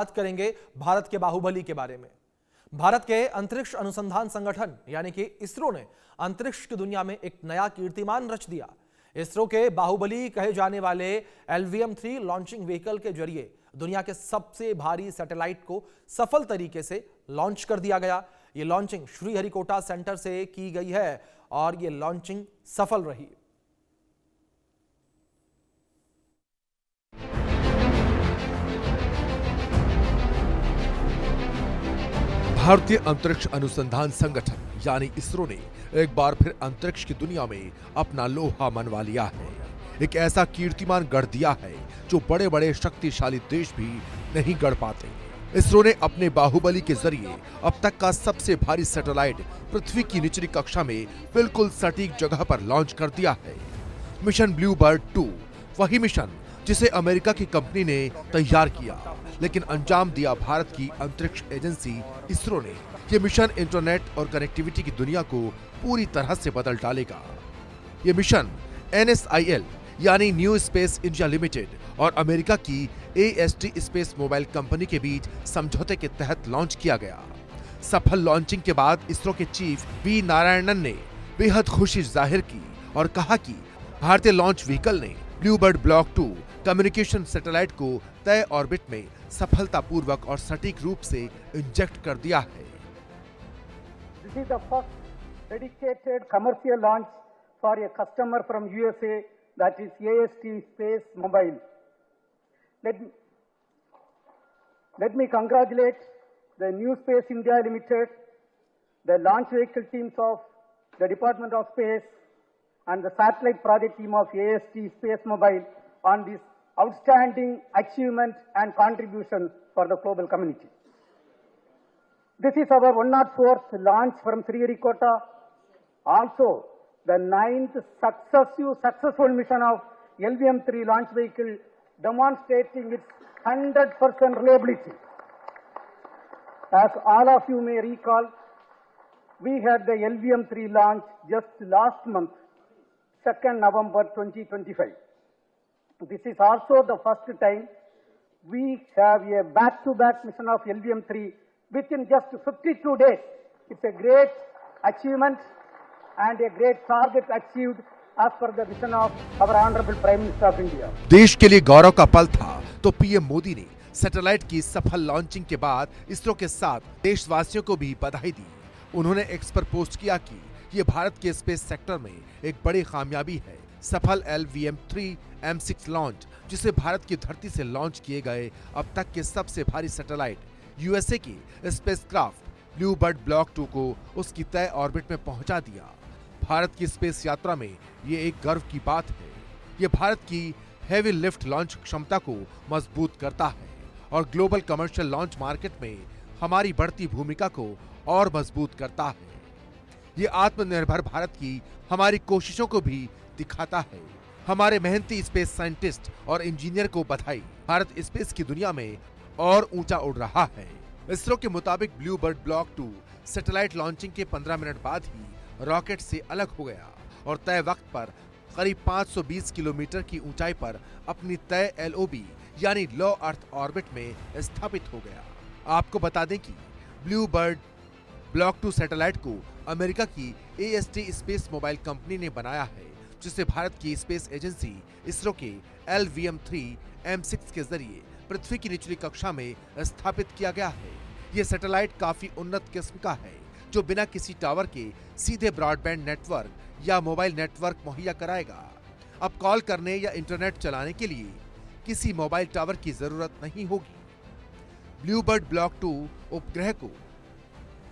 बात करेंगे भारत के बाहुबली के बारे में। भारत के अंतरिक्ष अनुसंधान संगठन यानी कि इसरो ने अंतरिक्ष की दुनिया में एक नया कीर्तिमान रच दिया। इसरो के बाहुबली कहे जाने वाले LVM-3 लॉन्चिंग व्हीकल के जरिए दुनिया के सबसे भारी सैटेलाइट को सफल तरीके से लॉन्च कर दिया गया। यह लॉन्चिंग श्रीहरिकोटा सेंटर से की गई है और यह लॉन्चिंग सफल रही। भारतीय अंतरिक्ष अनुसंधान संगठन यानी इसरो ने एक बार फिर अंतरिक्ष की दुनिया में अपना लोहा मनवा लिया है। एक ऐसा कीर्तिमान गढ़ दिया है जो बड़े बड़े शक्तिशाली देश भी नहीं गढ़ पाते। इसरो ने अपने बाहुबली के जरिए अब तक का सबसे भारी सैटेलाइट पृथ्वी की निचली कक्षा में बिल्कुल सटीक जगह पर लॉन्च कर दिया है। मिशन ब्लूबर्ड 2 वही मिशन जिसे अमेरिका की कंपनी ने तैयार किया, लेकिन अंजाम दिया भारत की अंतरिक्ष एजेंसी इसरो ने। यह मिशन इंटरनेट और कनेक्टिविटी की दुनिया को पूरी तरह से बदल डालेगा। यह मिशन NSIL यानी न्यू स्पेस इंडिया लिमिटेड और अमेरिका की AST स्पेस मोबाइल कंपनी के बीच समझौते के तहत लॉन्च किया गया। सफल लॉन्चिंग के बाद इसरो के चीफ V नारायणन ने बेहद खुशी जाहिर की और कहा कि भारतीय लॉन्च व्हीकल ने ब्लूबर्ड ब्लॉक 2 कम्युनिकेशन सैटेलाइट को तय ऑर्बिट में सफलतापूर्वक और सटीक रूप से इंजेक्ट कर दिया है। This is the first dedicated commercial launch for a customer from USA, that is AST Space Mobile. Let me congratulate the New Space India Limited, the launch vehicle teams of the Department of Space and the satellite project team of AST Space Mobile on this outstanding achievement and contribution for the global community. This is our 104th launch from Sriharikota, also the 9th successful mission of LVM-3 launch vehicle, demonstrating its 100% reliability. As all of you may recall, we had the LVM-3 launch just last month, 2nd November 2025. This is also the first time we have a back-to-back mission of LVM-3 within just 52 days. It's a great achievement and a great target achieved as per the vision of our Honorable Prime Minister of India. देश के लिए गौरव का पल था तो PM Modi ने satellite की सफल लॉन्चिंग के बाद इसरो के साथ देशवासियों को भी बधाई दी। उन्होंने एक्स पर पोस्ट किया कि ये भारत के स्पेस सेक्टर में एक बड़ी कामयाबी है। सफल LVM-3 M6 लॉन्च, जिसे भारत की धरती से लॉन्च किए गए अब तक के सबसे भारी सैटेलाइट USA की स्पेसक्राफ्ट ब्लूबर्ड ब्लॉक 2 को उसकी तय ऑर्बिट में पहुंचा दिया। भारत की स्पेस यात्रा में ये एक गर्व की बात है। ये भारत की हेवी लिफ्ट लॉन्च क्षमता को मजबूत करता है और ग्लोबल कमर्शियल लॉन्च मार्केट में हमारी बढ़ती भूमिका को और मजबूत करता है। ये आत्मनिर्भर भारत की हमारी कोशिशों को भी दिखाता है। हमारे मेहनती स्पेस साइंटिस्ट और इंजीनियर को बधाई। भारत स्पेस की दुनिया में और ऊंचा उड़ रहा है। इसरो के मुताबिक ब्लूबर्ड ब्लॉक 2 सैटेलाइट लॉन्चिंग के 15 मिनट बाद ही रॉकेट से अलग हो गया और तय वक्त पर करीब 520 किलोमीटर की ऊंचाई पर अपनी तय LOB यानी लो अर्थ ऑर्बिट में स्थापित हो गया। आपको बता दें कि ब्लूबर्ड ब्लॉक 2 सैटेलाइट को अमेरिका की AST स्पेस मोबाइल कंपनी ने बनाया है, जिसे भारत की स्पेस एजेंसी इसरो के LVM-3 M6 के जरिए पृथ्वी की निचली कक्षा में स्थापित किया गया है। यह सैटेलाइट काफी उन्नत किस्म का है, जो बिना किसी टावर के सीधे ब्रॉडबैंड नेटवर्क या मोबाइल नेटवर्क मुहैया कराएगा। अब कॉल करने या इंटरनेट चलाने के लिए किसी मोबाइल टावर की जरूरत नहीं होगी। ब्लूबर्ड ब्लॉक 2 उपग्रह को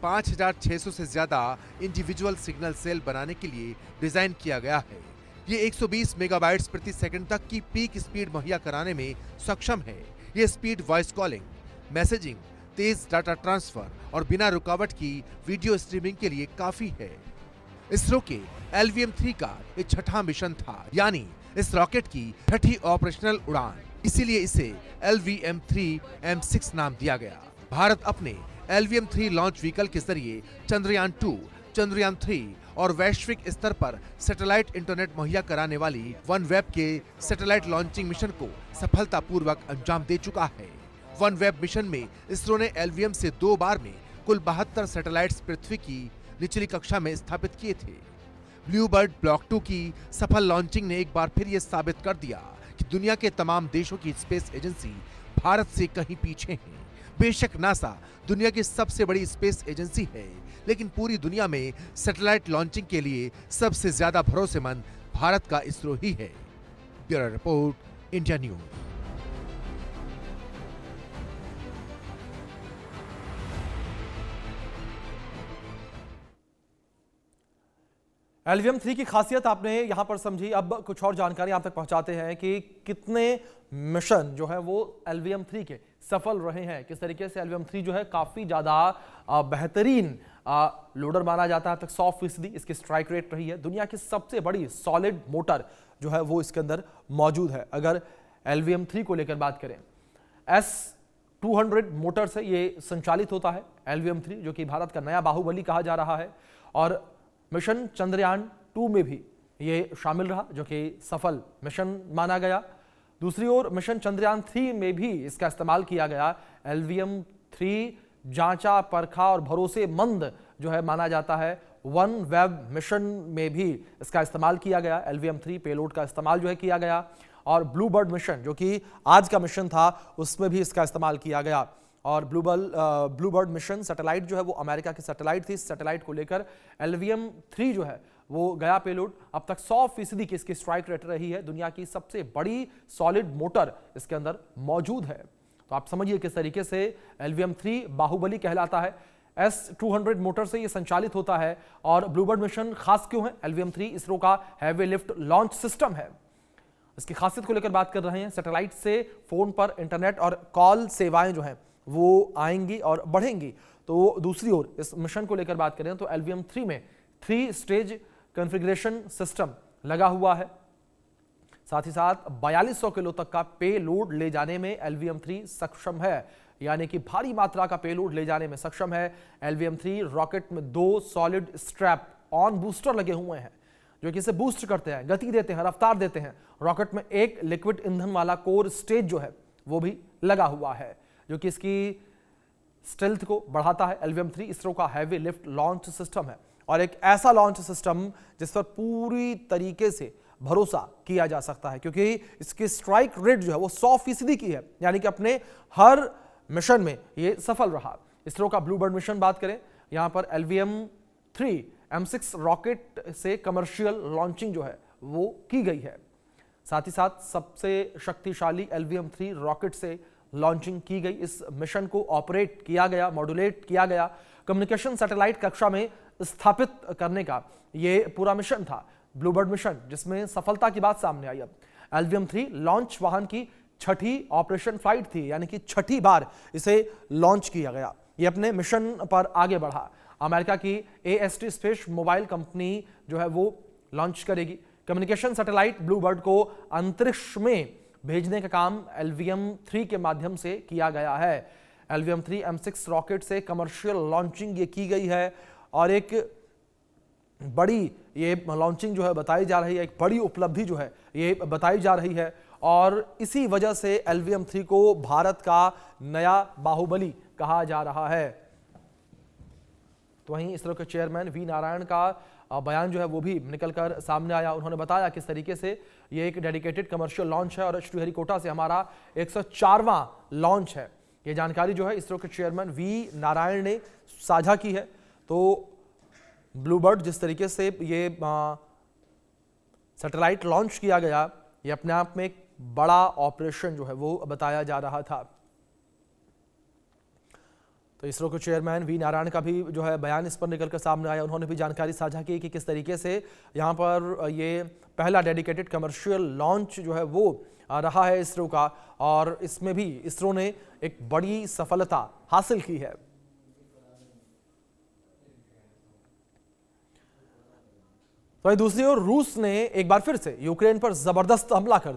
5600 से ज्यादा इंडिविजुअल सिग्नल सेल बनाने के लिए डिजाइन किया गया है। ये 120 मेगाबाइट्स प्रति सेकंड तक की पीक स्पीड मुहैया कराने में सक्षम है। ये स्पीड वॉइस कॉलिंग, मैसेजिंग, तेज डाटा ट्रांसफर और बिना रुकावट की वीडियो स्ट्रीमिंग के लिए काफी है। इसरो के LVM-3 का ये छठा मिशन था, यानी इस रॉकेट की छठी ऑपरेशनल उड़ान, इसीलिए इसे LVM-3 M6 नाम दिया गया। भारत अपने LVM-3 लॉन्च व्हीकल के जरिए चंद्रयान 2, चंद्रयान 3 और वैश्विक स्तर पर सैटेलाइट इंटरनेट मुहैया कराने वाली OneWeb के सैटेलाइट लॉन्चिंग मिशन को सफलतापूर्वक अंजाम दे चुका है। वन वेब मिशन में इसरो ने एलवीएम से 2 बार में कुल 72 सैटेलाइट्स पृथ्वी की निचली कक्षा में स्थापित किए थे। ब्लूबर्ड ब्लॉक 2 की सफल लॉन्चिंग ने एक बार फिर यह साबित कर दिया कि दुनिया के तमाम देशों की स्पेस एजेंसी भारत से कहीं पीछे हैं। बेशक नासा दुनिया की सबसे बड़ी स्पेस एजेंसी है, लेकिन पूरी दुनिया में सैटेलाइट लॉन्चिंग के लिए सबसे ज्यादा भरोसेमंद भारत का इसरो ही है। Bureau report, India news. LVM-3 की खासियत आपने यहां पर समझी। अब कुछ और जानकारी आप तक पहुंचाते हैं कि कितने मिशन जो है वो LVM-3 के सफल रहे हैं, किस तरीके से LVM-3 जो है काफी ज्यादा बेहतरीन लोडर माना जाता है। अब तक 100% इसकी स्ट्राइक रेट रही है। दुनिया की सबसे बड़ी सॉलिड मोटर जो है वो इसके अंदर मौजूद है। अगर LVM-3 को लेकर बात करें, S-200 मोटर से ये संचालित होता है LVM-3, जो कि भारत का नया बाहुबली कहा जा रहा है। और मिशन चंद्रयान 2 में भी ये शामिल रहा, जो कि सफल मिशन माना गया। दूसरी ओर मिशन चंद्रयान 3 में भी इसका इस्तेमाल किया गया। LVM-3 जांचा, परखा और भरोसेमंद जो है माना जाता है। वन वेब मिशन में भी इसका इस्तेमाल किया गया। LVM-3 पेलोड का इस्तेमाल जो है किया गया। और ब्लूबर्ड मिशन, जो कि आज का मिशन था, उसमें भी इसका इस्तेमाल किया गया। और ब्लूबर्ड मिशन सैटेलाइट जो है वो अमेरिका की सैटेलाइट थी। इस सैटेलाइट को लेकर LVM-3 जो है वो गया पेलोड। अब तक 100% की इसकी स्ट्राइक रेट रही है। दुनिया की सबसे बड़ी सॉलिड मोटर इसके अंदर मौजूद है। तो आप समझिए किस तरीके से LVM-3 बाहुबली कहलाता है। S-200 मोटर से ये संचालित होता है। और ब्लूबर्ड मिशन खास क्यों है? LVM-3 इसरो का हैवी लिफ्ट लॉन्च सिस्टम है। इसकी खासियत को लेकर बात कर रहे हैं। सैटेलाइट से फोन पर इंटरनेट और कॉल सेवाएं जो हैं वो आएंगी और बढ़ेंगी। तो दूसरी ओर इस मिशन को लेकर बात करें तो LVM-3 में 3 स्टेज कॉन्फ़िगरेशन सिस्टम लगा हुआ है। साथ ही साथ 4200 किलो तक का पे लोड ले जाने में LVM-3 सक्षम है, यानी कि भारी मात्रा का पे लोड ले जाने में सक्षम है। LVM-3 रॉकेट में 2 सॉलिड स्ट्रैप ऑन बूस्टर लगे हुए हैं, जो कि इसे बूस्ट करते हैं, गति देते हैं, रफ्तार देते हैं। रॉकेट में एक लिक्विड ईंधन वाला कोर स्टेज जो है वो भी लगा हुआ है, जो कि इसकी स्टेल्थ को बढ़ाता है। LVM-3 इसरो का हैवी लिफ्ट लॉन्च सिस्टम है, और एक ऐसा लॉन्च सिस्टम जिस पर पूरी तरीके से भरोसा किया जा सकता है, क्योंकि इसकी स्ट्राइक रेट जो है वो 100% की है, यानी कि अपने हर मिशन में ये सफल रहा। इसरो का ब्लूबर्ड मिशन बात करें, यहां पर LVM-3 M6 रॉकेट से कमर्शियल लॉन्चिंग जो है वो की गई है। साथ ही साथ सबसे शक्तिशाली LVM-3 रॉकेट से लॉन्चिंग की गई। इस मिशन को ऑपरेट किया गया, मॉड्यूलेट किया गया। कम्युनिकेशन सैटेलाइट कक्षा में स्थापित करने का यह पूरा मिशन था, ब्लूबर्ड मिशन, जिसमें सफलता की बात सामने आई। अब LVM-3 लॉन्च वाहन की 6ठी ऑपरेशन फ्लाइट थी, यानी कि 6ठी बार इसे लॉन्च किया गया। ये अपने मिशन पर आगे बढ़ा। अमेरिका की AST स्पेस मोबाइल कंपनी जो है वो लॉन्च करेगी। कम्युनिकेशन सैटेलाइट ब्लूबर्ड को अंतरिक्ष में भेजने का काम LVM-3 के माध्यम से किया गया है। LVM-3 M6 रॉकेट से कमर्शियल लॉन्चिंग ये की गई है, और एक बड़ी ये लॉन्चिंग जो है बताई जा रही है, एक बड़ी उपलब्धि जो है ये बताई जा रही है। और इसी वजह से LVM-3 को भारत का नया बाहुबली कहा जा रहा है। तो वहीं इसरो के चेयरमैन V नारायण का बयान जो है वो भी निकलकर सामने आया। उन्होंने बताया किस तरीके से ये एक डेडिकेटेड कमर्शियल लॉन्च है, और श्रीहरिकोटा से हमारा 104वां लॉन्च है। ये जानकारी जो है इसरो के चेयरमैन V नारायण ने साझा की है। तो ब्लूबर्ड जिस तरीके से ये सैटेलाइट लॉन्च किया गया, ये अपने आप में एक बड़ा ऑपरेशन जो है वो बताया जा रहा था। तो इसरो के चेयरमैन V नारायण का भी जो है बयान इस पर निकलकर सामने आया। उन्होंने भी जानकारी साझा की कि किस तरीके से यहाँ पर ये पहला डेडिकेटेड कमर्शियल लॉन्च जो है वो रहा है इसरो का, और इसमें भी इसरो ने एक बड़ी सफलता हासिल की है। तो दूसरी ओर रूस ने एक बार फिर से यूक्रेन पर जबरदस्त हमला कर दिया।